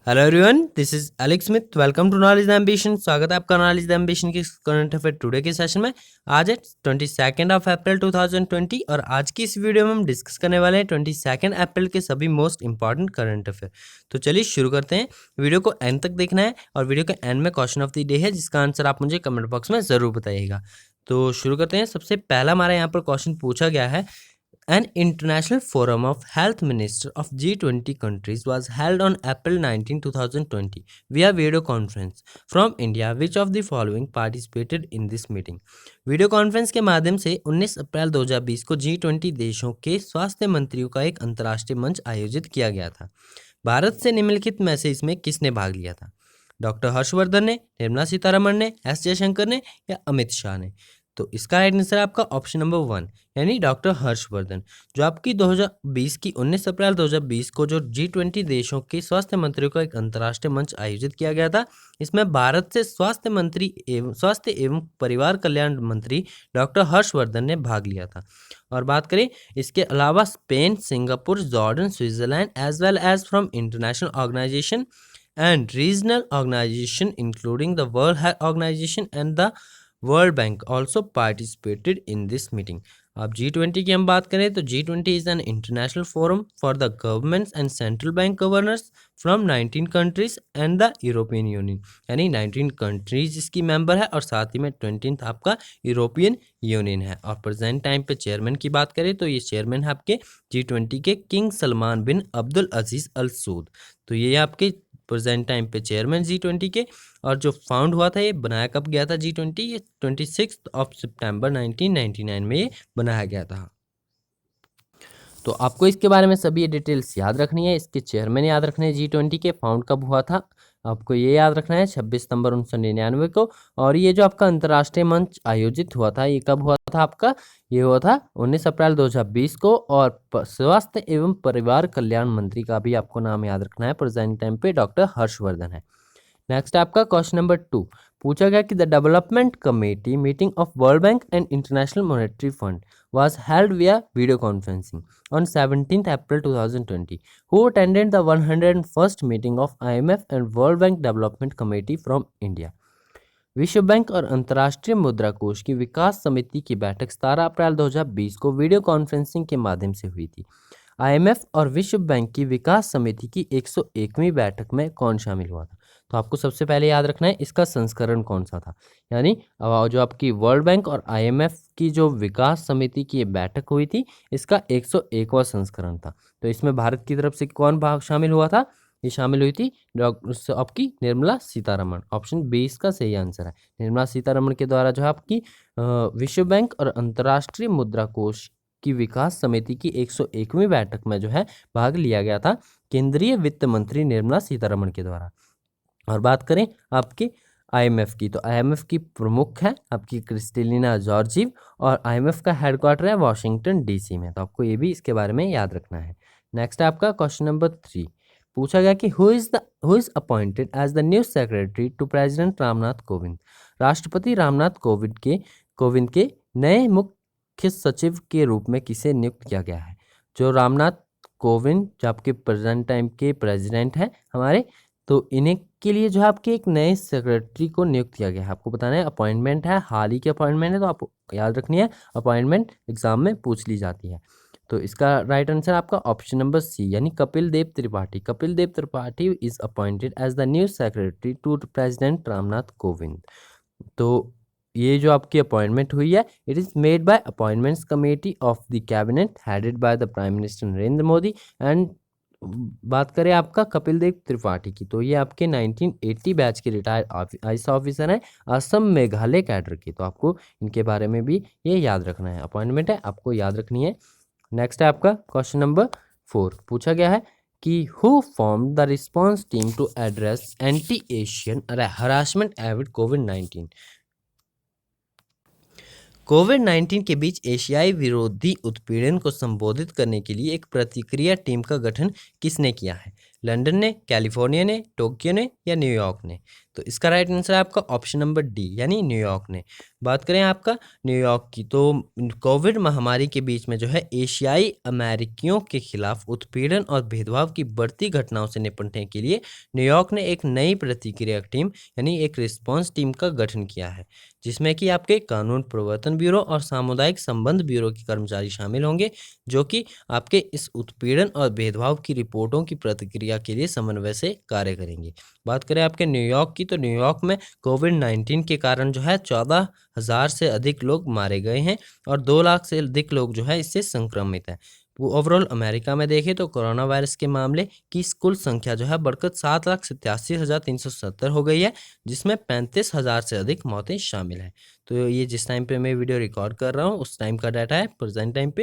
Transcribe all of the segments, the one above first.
Hello everyone, this is Alex Smith. Welcome to knowledge the ambition. स्वागत है आपका knowledge the ambition के current affair today के session में। आज है 22 अप्रैल 2020 और आज की इस वीडियो में हम डिस्कस करने वाले हैं 22 अप्रैल के सभी मोस्ट इंपॉर्टेंट करंट अफेयर। तो चलिए शुरू करते हैं। वीडियो को एंड तक देखना है और वीडियो के एंड में क्वेश्चन ऑफ द डे है जिसका आंसर आप मुझे कमेंट बॉक्स में ज़रूर बताइएगा। तो शुरू करते हैं। सबसे पहला हमारे यहाँ पर क्वेश्चन पूछा गया है, An international forum of health ministers of G20 countries was held on April 19, 2020 via video conference from India. Which of the following participated in this meeting? Video conference के माध्यम से 19 अप्रैल 2020 को G20 देशों के स्वास्थ्य मंत्रियों का एक अंतर्राष्ट्रीय मंच आयोजित किया गया था। भारत से निम्नलिखित में से इसमें किसने भाग लिया था? डॉक्टर हर्षवर्धन ने, निर्मला सीतारमण ने, एस जयशंकर ने या अमित शाह ने? तो इसका राइट आंसर है आपका ऑप्शन नंबर 1 यानी डॉक्टर हर्षवर्धन, जो आपकी 2020 की 19 अप्रैल 2020 को जो G20 देशों के स्वास्थ्य मंत्रियों का एक अंतर्राष्ट्रीय मंच आयोजित किया गया था। इसमें भारत से स्वास्थ्य एवं परिवार कल्याण मंत्री डॉक्टर हर्षवर्धन ने भाग लिया था। और बात करें इसके अलावा Spain, Singapore, Jordan, Switzerland as well as from international organisation and regional organization including the World Health Organization and the World Bank also participated in this meeting. अब G20 की हम बात करें तो G20 is an international forum for the governments and central bank governors from 19 countries and the European Union, यानी 19 countries इसकी member है और साथ ही में 20th आपका यूरोपियन यूनियन है। और प्रेजेंट टाइम पे चेयरमैन की बात करें तो ये चेयरमैन है आपके G20 के किंग सलमान बिन अब्दुल अजीज अल सऊद। तो ये आपके प्रेजेंट टाइम पे चेयरमैन G20 के। और जो फाउंड हुआ था, ये बनाया कब गया था G20? ये 26 सितंबर 1999 में ये बनाया गया था। तो आपको इसके बारे में सभी डिटेल्स याद रखनी है। इसके चेयरमैन याद रखने हैं G20 के। फाउंड कब हुआ था आपको ये याद रखना है, 26 सितंबर 1999 को। और ये जो आपका अंतर्राष्ट्रीय मंच आयोजित हुआ था ये कब हुआ था आपका? ये हुआ था 19 अप्रैल 2020 को। और स्वास्थ्य एवं परिवार कल्याण मंत्री का भी आपको नाम याद रखना है, प्रेजेंट टाइम पे डॉक्टर हर्षवर्धन है। नेक्स्ट आपका क्वेश्चन नंबर 2 पूछा गया कि the development committee meeting of world bank and international monetary fund was held via video conferencing on 17th April 2020. Who attended the 101st meeting of IMF and World Bank Development Committee from India? विश्व bank और अंतर्राष्ट्रीय मुद्रा कोष की विकास समिति की बैठक 17 अप्रैल 2020 को वीडियो कॉन्फ्रेंसिंग के माध्यम से हुई थी। IMF और विश्व बैंक की विकास समिति की 101वीं बैठक में कौन शामिल हुआ था? तो आपको सबसे पहले याद रखना है इसका संस्करण कौन सा था, यानी जो आपकी वर्ल्ड बैंक और IMF की जो विकास समिति की बैठक हुई थी इसका 101वां संस्करण था। तो इसमें भारत की तरफ से कौन भाग शामिल हुआ था? ये शामिल हुई थी आपकी निर्मला सीतारमण। ऑप्शन बी इसका सही आंसर है। निर्मला सीतारमण के द्वारा जो है आपकी विश्व बैंक और अंतर्राष्ट्रीय मुद्रा कोष की विकास समिति की 101वीं बैठक में जो है भाग लिया गया था केंद्रीय वित्त मंत्री निर्मला सीतारमण के द्वारा। और बात करें आपके IMF की, तो IMF की प्रमुख है आपकी क्रिस्टेलिना जॉर्जीव और IMF का हेडक्वार्टर है वॉशिंगटन DC में। तो आपको ये भी इसके बारे में याद रखना है। नेक्स्ट आपका क्वेश्चन नंबर 3 पूछा गया कि who is appointed as the new secretary to president Ramnath Kovind? राष्ट्रपति रामनाथ कोविंद के नए मुख्य सचिव के रूप में किसे नियुक्त किया गया है? जो रामनाथ कोविंद जो आपके प्रेजेंट टाइम के प्रेसिडेंट हैं हमारे, तो इन्हें के लिए जो है आपके एक नए सेक्रेटरी को नियुक्त किया गया है। आपको बताना है अपॉइंटमेंट है, हाल ही की अपॉइंटमेंट है, तो आपको याद रखनी है। अपॉइंटमेंट एग्जाम में पूछ ली जाती है। तो इसका राइट आंसर आपका ऑप्शन नंबर सी यानी Kapil Dev Tripathi. Kapil Dev Tripathi is appointed as the new secretary to president Ramnath Kovind. तो ये जो आपकी अपॉइंटमेंट हुई है it is made by appointments committee of the cabinet headed by the prime minister Narendra Modi. And बात करें आपका कपिल देव त्रिपाठी की, तो ये आपके 1980 बैच के रिटायर्ड IAS ऑफिसर हैं असम मेघालय कैडर के। तो आपको इनके बारे में भी ये याद रखना है। अपॉइंटमेंट है आपको याद रखनी है। नेक्स्ट है आपका क्वेश्चन नंबर 4 पूछा गया है कि who form the response team to address anti Asian harassment Avid कोविड-19? कोविड-19 के बीच एशियाई विरोधी उत्पीड़न को संबोधित करने के लिए एक प्रतिक्रिया टीम का गठन किसने किया है? लंदन ने, कैलिफोर्निया ने, टोक्यो ने या न्यूयॉर्क ने? तो इसका राइट आंसर है आपका ऑप्शन नंबर डी यानी न्यूयॉर्क ने। बात करें आपका न्यूयॉर्क की, तो कोविड महामारी के बीच में जो है एशियाई अमेरिकियों के खिलाफ उत्पीड़न और भेदभाव की बढ़ती घटनाओं से निपटने के लिए न्यूयॉर्क ने एक नई प्रतिक्रिया टीम यानी एक रिस्पांस टीम का गठन किया है, जिसमें कि आपके कानून प्रवर्तन ब्यूरो और सामुदायिक संबंध ब्यूरो के कर्मचारी शामिल होंगे, जो कि आपके इस उत्पीड़न और भेदभाव की रिपोर्टों की प्रतिक्रिया के लिए समन्वय से कार्य करेंगे। बात करें आपके न्यूयॉर्क की, तो न्यूयॉर्क में कोविड-19 के कारण जो है 14,000 से अधिक लोग मारे गए हैं और 2 लाख से अधिक लोग जो है इससे संक्रमित हैं। वो ओवरऑल अमेरिका में देखें तो कोरोना वायरस के मामले की कुल संख्या जो है बढ़कर 7,87,370 हो गई है, जिसमें 35,000 से अधिक मौतें शामिल हैं। तो ये जिस टाइम पे मैं वीडियो रिकॉर्ड कर रहा हूँ उस टाइम का डाटा है, प्रेजेंट टाइम पे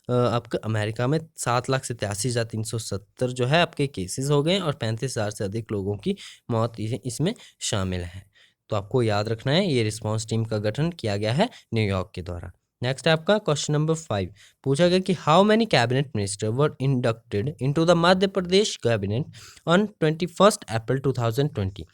आपका अमेरिका में 7,87,370 जो है आपके केसेस हो गए और 35,000 से अधिक लोगों की मौत इसमें शामिल है। तो आपको याद रखना है ये रिस्पांस टीम का गठन किया गया है न्यूयॉर्क के द्वारा। नेक्स्ट है आपका क्वेश्चन नंबर 5। पूछा गया कि how many cabinet minister were inducted into the Madhya Pradesh cabinet on 21 April 2020।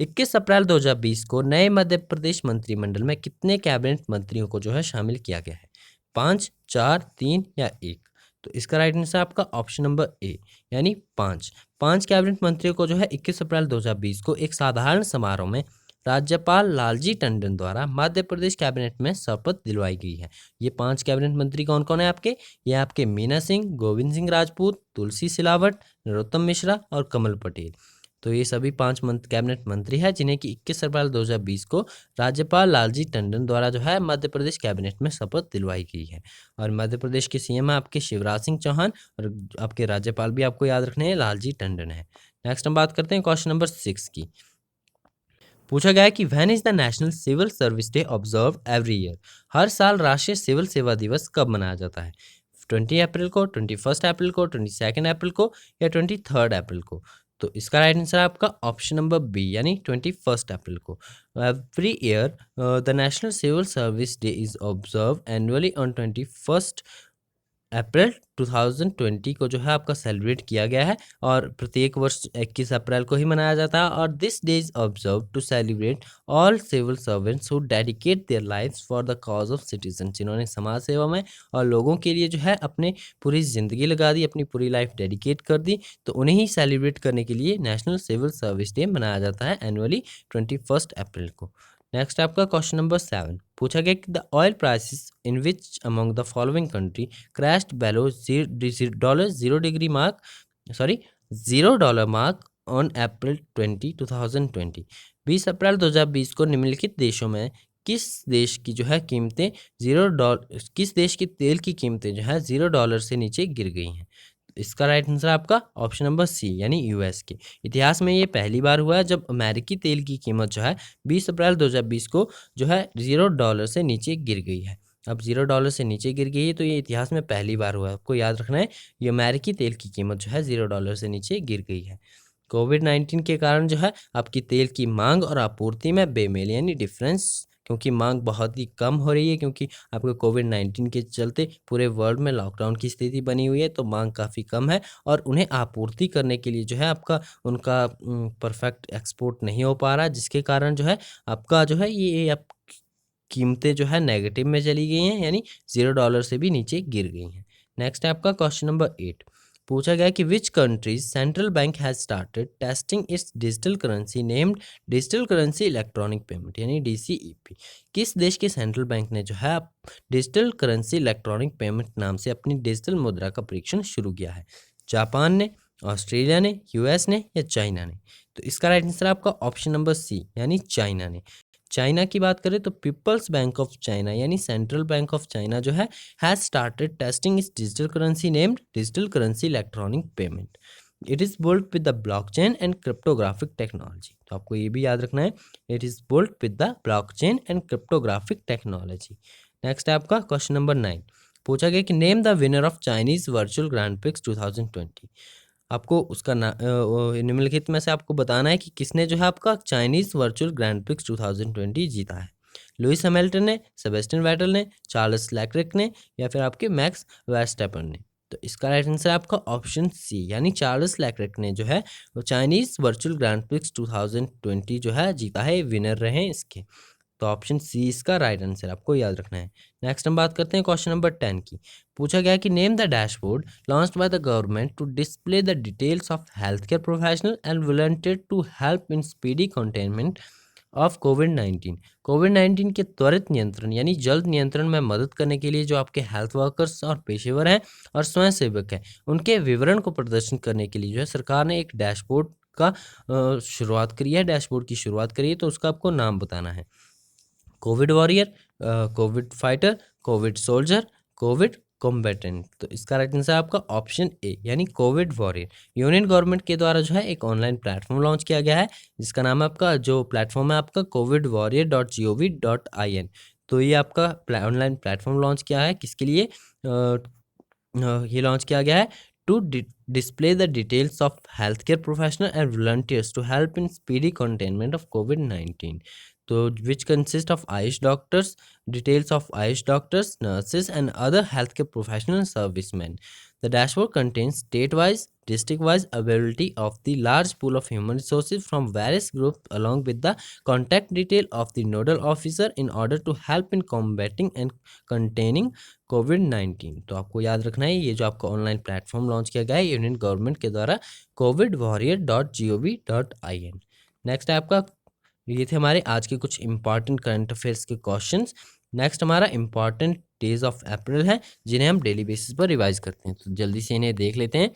21 April 2020 को नए मध्य प्रदेश मंत्रिमंडल में कितने कैबिनेट मंत्रियों को जो है शामिल किया गया है? 5, 4, 3 या 1? तो इसका राइट आंसर आपका ऑप्शन नंबर ए यानी 5 कैबिनेट मंत्रियों को जो है 21 अप्रैल 2020 को एक साधारण समारोह में राज्यपाल लालजी टंडन द्वारा मध्य प्रदेश कैबिनेट में शपथ दिलवाई गई है। ये 5 कैबिनेट मंत्री कौन कौन है आपके? ये आपके मीना सिंह, गोविंद सिंह राजपूत, तुलसी सिलावट, नरोत्तम मिश्रा और कमल पटेल। तो ये सभी 5 कैबिनेट मंत्री हैं जिन्हें कि 21 अप्रैल 2020 को राज्यपाल लालजी टंडन द्वारा जो है मध्य प्रदेश कैबिनेट में शपथ दिलवाई गई है। और मध्य प्रदेश के सीएम है आपके शिवराज सिंह चौहान और आपके राज्यपाल भी आपको याद रखने हैं लालजी टंडन है। नेक्स्ट हम बात करते हैं क्वेश्चन नंबर 6 की। पूछा गया है कि when is the national civil service day observe every year? हर साल राष्ट्रीय सिविल सेवा दिवस कब मनाया जाता है? 20 अप्रैल को, 21 अप्रैल को, 22 अप्रैल को या 23 अप्रैल को? तो इसका राइट आंसर आपका ऑप्शन नंबर बी यानी 21 अप्रैल को। Every year the national civil service day is observe annually on 21 April 2020 को जो है आपका सेलिब्रेट किया गया है और प्रत्येक वर्ष 21 अप्रैल को ही मनाया जाता है। और this day is observe to celebrate all civil servants who dedicate their lives for the cause of citizen, जिन्होंने समाज सेवा में और लोगों के लिए जो है अपने पूरी ज़िंदगी लगा दी, अपनी पूरी लाइफ डेडिकेट कर दी, तो उन्हें ही सेलिब्रेट करने के लिए नेशनल सिविल सर्विस डे मनाया जाता है एनुअली 21 अप्रैल को। नेक्स्ट आपका क्वेश्चन नंबर 7। पूछा गया कि the oil prices in which among the following country crashed below $0 mark on April 2020। 20 अप्रैल 2020 को निम्नलिखित देशों में किस देश की जो है कीमतें किस देश की तेल की कीमतें जो है $0 से नीचे गिर गई हैं? इसका राइट आंसर आपका ऑप्शन नंबर सी यानी यूएस के। इतिहास में ये पहली बार हुआ है जब अमेरिकी तेल की कीमत जो है 20 अप्रैल 2020 को जो है $0 से नीचे गिर गई है। अब $0 से नीचे गिर गई है तो ये इतिहास में पहली बार हुआ है, आपको याद रखना है। ये अमेरिकी तेल की कीमत जो है $0 से नीचे गिर गई है। कोविड-19 के कारण जो है आपकी तेल की मांग और आपूर्ति में बेमेल यानी डिफरेंस, क्योंकि मांग बहुत ही कम हो रही है क्योंकि आपको कोविड-19 के चलते पूरे वर्ल्ड में लॉकडाउन की स्थिति बनी हुई है, तो मांग काफ़ी कम है और उन्हें आपूर्ति करने के लिए जो है आपका उनका परफेक्ट एक्सपोर्ट नहीं हो पा रहा, जिसके कारण जो है आपका जो है ये आप कीमतें जो है नेगेटिव में चली गई हैं यानी $0 से भी नीचे गिर गई हैं। नेक्स्ट है आपका क्वेश्चन नंबर 8। पूछा गया कि which countries central bank has started testing it's digital currency named digital currency electronic payment यानी DCEP। किस देश के सेंट्रल बैंक ने जो है डिजिटल करेंसी इलेक्ट्रॉनिक पेमेंट नाम से अपनी डिजिटल मुद्रा का परीक्षण शुरू किया है? जापान ने, ऑस्ट्रेलिया ने, यूएस ने या चाइना ने? तो इसका राइट आंसर आपका ऑप्शन नंबर सी यानी चाइना ने। चाइना की बात करें तो पीपल्स बैंक ऑफ चाइना यानी सेंट्रल बैंक ऑफ चाइना जो है हैज स्टार्टेड टेस्टिंग इस digital currency named digital currency electronic payment. It is built with the blockchain and cryptographic technology. तो आपको ये भी याद रखना है, it is built with the blockchain and cryptographic technology. Next है आपका क्वेश्चन नंबर 9। पूछा गया कि name the winner of Chinese virtual grand prix 2020। आपको उसका निम्नलिखित में से आपको बताना है कि किसने जो है आपका चाइनीज वर्चुअल ग्रैंड प्रिक्स 2020 जीता है। लुइस हैमिल्टन ने, सेबेस्टियन वेटल ने, चार्ल्स लेक्लेर्क ने या फिर आपके मैक्स वर्स्टैपेन ने? तो इसका राइट आंसर आपका ऑप्शन सी, यानी चार्ल्स लेक्लेर्क ने जो है वो चाइनीज वर्चुअल ग्रैंड प्रिक्स 2020 जो है जीता है, विनर रहे इसके। तो ऑप्शन सी इसका राइट आंसर आपको याद रखना है। नेक्स्ट हम बात करते हैं क्वेश्चन नंबर 10 की। पूछा गया कि name the dashboard launched by the government to display the details of health care professional and volunteer to help in speedy containment of कोविड-19। कोविड-19 के त्वरित नियंत्रण यानी जल्द नियंत्रण में मदद करने के लिए जो आपके हेल्थ वर्कर्स और पेशेवर हैं और स्वयंसेवक हैं, उनके विवरण को प्रदर्शन करने के लिए जो है सरकार ने एक डैशबोर्ड का शुरुआत करी है, डैशबोर्ड की शुरुआत करी है। तो उसका आपको नाम बताना है। Covid warrior, Covid fighter, Covid soldier, Covid combatant. तो इसका राइट आंसर आपका ऑप्शन ए, यानी कोविड वॉरियर। यूनियन गवर्नमेंट के द्वारा जो है एक ऑनलाइन प्लेटफॉर्म लॉन्च किया गया है, जिसका नाम है आपका, जो प्लेटफॉर्म है आपका covidwarrior.gov.in। तो ये आपका ऑनलाइन प्लेटफॉर्म लॉन्च किया है किसके लिए? ये लॉन्च किया गया है to display the details of healthcare professional and volunteers to help in speedy containment of COVID-19. तो which consist of Ayush doctors, details of Ayush doctors, nurses and other healthcare professional servicemen. The dashboard contains state-wise, district-wise availability of the large pool of human resources from various groups along with the contact detail of the nodal officer in order to help in combating and containing कोविड-19। तो आपको याद रखना है, ये जो आपका online platform launch किया गया है यूनियन गवर्नमेंट के द्वारा covidwarrior.gov.in। नेक्स्ट है आपका, ये थे हमारे आज के कुछ इंपॉर्टेंट करंट अफेयर्स के क्वेश्चंस। नेक्स्ट हमारा इंपॉर्टेंट डेज ऑफ अप्रैल है, जिन्हें हम डेली बेसिस पर रिवाइज करते हैं। तो जल्दी से इन्हें देख लेते हैं।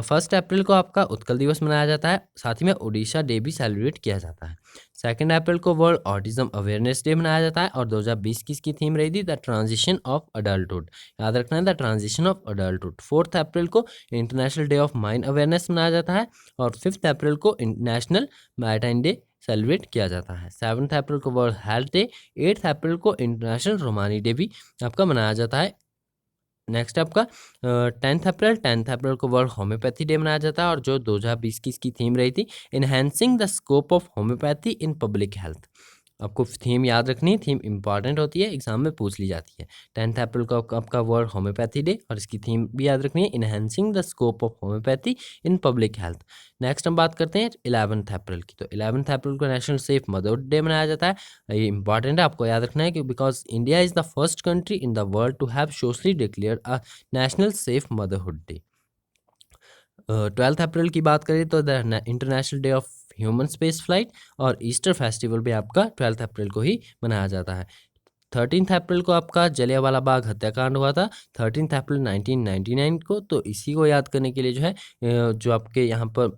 1 अप्रैल को आपका उत्कल दिवस मनाया जाता है, साथ ही में ओडिशा डे भी सेलिब्रेट किया जाता है। 2 अप्रैल को वर्ल्ड ऑटिज्म अवेयरनेस डे मनाया जाता है और 2020 की इसकी थीम रही थी द ट्रांजिशन ऑफ अडल्टहुड। याद रखना है, द ट्रांजिशन ऑफ अडल्टहुड। 4 अप्रैल को international day of mine awareness मनाया जाता है और 5 अप्रैल को नेशनल मैरिटाइम डे सेलिब्रेट किया जाता है। 7 अप्रैल को वर्ल्ड हेल्थ डे, 8 अप्रैल को इंटरनेशनल रोमानी डे भी आपका मनाया जाता है। नेक्स्ट आपका 10 अप्रैल को वर्ल्ड होम्योपैथी डे मनाया जाता है और जो 2020 की इसकी थीम रही थी enhancing the scope of homeopathy in public health. आपको थीम याद रखनी है, थीम इंपॉर्टेंट होती है, एग्जाम में पूछ ली जाती है। 10 अप्रैल को आपका वर्ल्ड होम्योपैथी डे और इसकी थीम भी याद रखनी है, enhancing the scope of homeopathy in public health. Next हम बात करते हैं 11 अप्रैल की। तो 11 अप्रैल को नेशनल सेफ मदरहुड डे मनाया जाता है। ये इंपॉर्टेंट है, आपको याद रखना है कि because India is the first country in the world to have socially declared a national safe motherhood day. 12 अप्रैल की बात करें तो the international day of human space flight और ईस्टर फेस्टिवल भी आपका 12 अप्रैल को ही मनाया जाता है। 13 अप्रैल को आपका जलियांवाला बाग हत्याकांड हुआ था, 13 अप्रैल 1999 को। तो इसी को याद करने के लिए जो है जो आपके यहाँ पर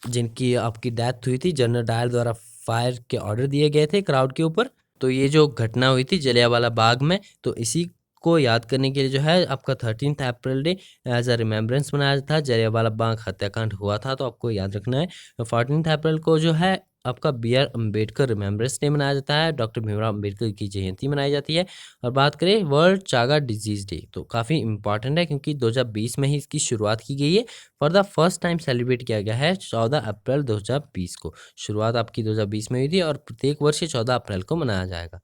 जिनकी आपकी डेथ हुई थी, जनरल डायर द्वारा फायर के ऑर्डर दिए गए थे क्राउड के ऊपर। तो ये जो घटना हुई थी जलियांवाला बाग में, तो इसी को याद करने के लिए जो है आपका 13 अप्रैल डे एज अ रिमेम्बरेंस मनाया था। जलियांवाला बाग हत्याकांड हुआ था, तो आपको याद रखना है। 14 अप्रैल को जो है आपका BR अम्बेडकर रिमेम्बरेंस डे मनाया जाता है, डॉक्टर भीमराव अम्बेडकर की जयंती मनाई जाती है। और बात करें वर्ल्ड चागा डिजीज़ डे, तो काफ़ी इंपॉर्टेंट है क्योंकि 2020 में ही इसकी शुरुआत की गई है। For the first time celebrate किया गया है 14 अप्रैल 2020 को। शुरुआत आपकी 2020 में हुई थी और प्रत्येक वर्ष 14 अप्रैल को मनाया जाएगा।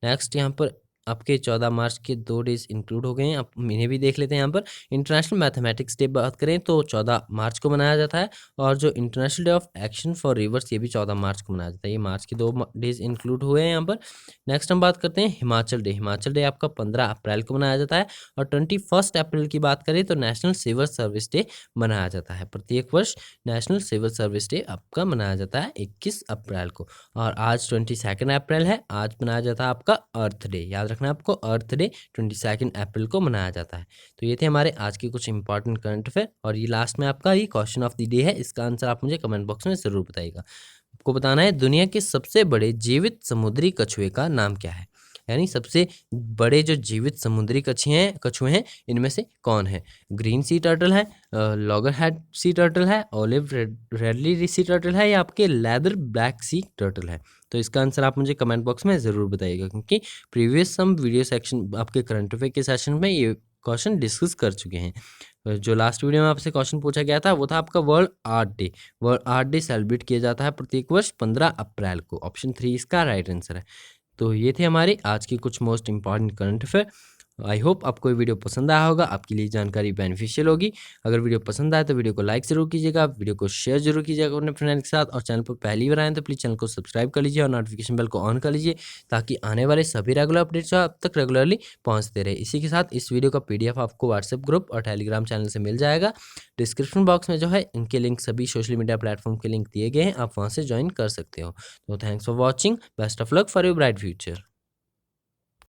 नेक्स्ट यहाँ पर आपके 14 मार्च के 2 डेज इंक्लूड हो गए हैं, आप इन्हें भी देख लेते हैं। यहाँ पर इंटरनेशनल मैथमेटिक्स डे बात करें तो 14 मार्च को मनाया जाता है और जो international day of action for reverse ये भी 14 मार्च को मनाया जाता है। ये मार्च के 2 डेज इंक्लूड हुए हैं यहाँ पर। नेक्स्ट हम बात करते हैं हिमाचल डे। हिमाचल डे आपका 15 अप्रैल को मनाया जाता है और 21 अप्रैल की बात करें तो नेशनल सिविल सर्विस डे मनाया जाता है। प्रत्येक वर्ष नेशनल सिविल सर्विस डे आपका मनाया जाता है 21 अप्रैल को। और आज 22 अप्रैल है, आज मनाया जाता है आपका अर्थ डे। याद रखना आपको, अर्थ डे 22 अप्रैल को मनाया जाता है। तो ये थे हमारे आज के कुछ इंपॉर्टेंट करंट अफेयर और ये लास्ट में आपका ये क्वेश्चन ऑफ द डे है। इसका आंसर आप मुझे कमेंट बॉक्स में ज़रूर बताइएगा। आपको बताना है दुनिया के सबसे बड़े जीवित समुद्री कछुए का नाम क्या है, यानी सबसे बड़े जो जीवित समुद्री कछुए हैं इनमें से कौन है? ग्रीन सी टर्टल है, लॉगरहेड सी टर्टल है, ऑलिव रेडली सी टर्टल है या आपके लेदर ब्लैक सी टर्टल है? तो इसका आंसर आप मुझे कमेंट बॉक्स में ज़रूर बताइएगा क्योंकि प्रीवियस हम वीडियो सेक्शन आपके करंट अफेयर के सेशन में ये क्वेश्चन डिस्कस कर चुके हैं। जो लास्ट वीडियो में आपसे क्वेश्चन पूछा गया था वो था आपका world art day. World art day celebrate किया जाता है प्रत्येक वर्ष 15 अप्रैल को। ऑप्शन 3 इसका राइट आंसर है। तो ये थे हमारे आज के कुछ most important current affair I hope आपको ये वीडियो पसंद आया होगा, आपके लिए जानकारी बेनिफिशियल होगी। अगर वीडियो पसंद आए तो वीडियो को लाइक ज़रूर कीजिएगा, वीडियो को शेयर जरूर कीजिएगा अपने फ्रेंड के साथ, और चैनल पर पहली बार आए तो प्लीज़ चैनल को सब्सक्राइब कर लीजिए और नोटिफिकेशन बेल को ऑन कर लीजिए, ताकि आने वाले सभी रेगुलर अपडेट्स आप तक रेगुलरली पहुँचते रहे। इसी के साथ इस वीडियो का PDF आपको व्हाट्सएप ग्रुप और टेलीग्राम चैनल से मिल जाएगा। डिस्क्रिप्शन बॉक्स में जो है इनके लिंक, सभी सोशल मीडिया प्लेटफॉर्म के लिंक दिए गए हैं, आप वहाँ से ज्वाइन कर सकते हो। तो thanks for watching, best of luck for your bright future.